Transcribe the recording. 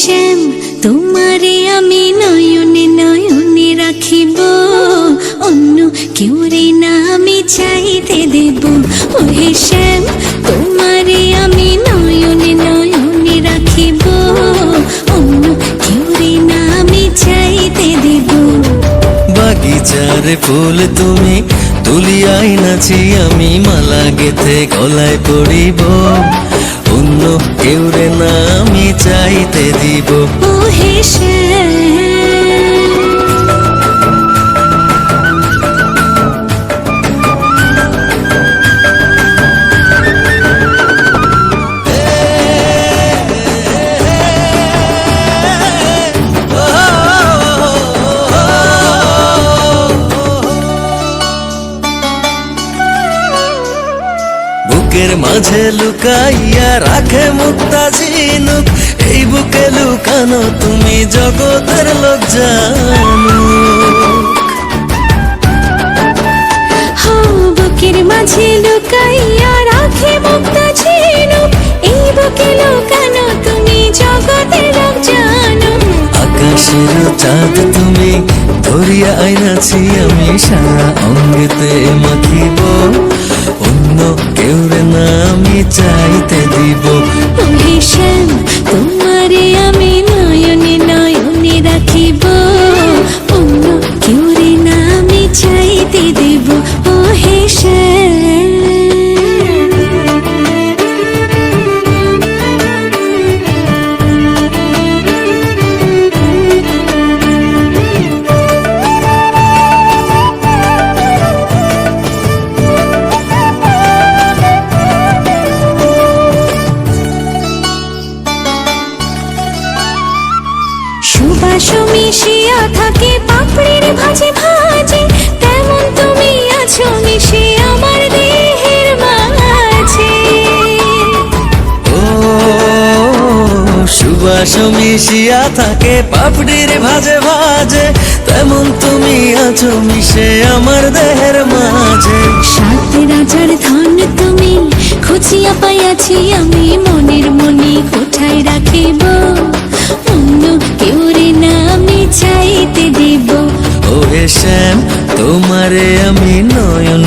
শ্যাম তোমারে আমি নয়নে নয়নে রাখিব, অন্য কেউ রে না আমি চাইতে দেব। ওহে শ্যাম তোমারে আমি নয়নে নয়নে রাখিব, অন্য কেউ রে না আমি চাইতে দেব। বাগিচার ফুল তুমি তুলিয়াই নাচি আমি মালা গেথে গলায় পড়িব, অন্য কেউ রে না আমি চাইতে দিব। ওহে শ্যাম বুকের মাঝে লুকাইয়া রাখে মুক্তা ঝিনুক, এই বুকে লুকানো তুমি জগতের লোক জানুক। বুকের মাঝে লুকাইয়া রাখে মুক্তা ঝিনুক, এই বুকে লুকানো তুমি জগতের লোক জানো। আকাশের চাঁদ তুমি ধরিয়া আইনাছি আমি সারা অঙ্গেতে মাখিব, অন্য কেউ রে না আমি চাইতে দিব। ওহে শ্যাম তোমারে আমি নয়নে নয়নে রাখিব, অন্য কেউ রে না আমি চাইতে দেব। ওহে শ্যাম সুবাস মিশিয়া থাকে পাপড়ির ভাজে ভাজে, তেমন তুমি আছো মিশে আমার দেহের মাঝে। ও সুবাস মিশিয়া থাকে পাপড়ির ভাজে ভাজে, তেমন তুমি আছো মিশে আমার দেহের মাঝে। সাত রাজার ধন তুমি খুঁজিয়া পাইয়াছি আমি মনের মনি কোঠায় রাখিব, অন্য কেউ রে না আমি চাইতে দেব। ওহে শ্যাম তোমারে আমি নয়ন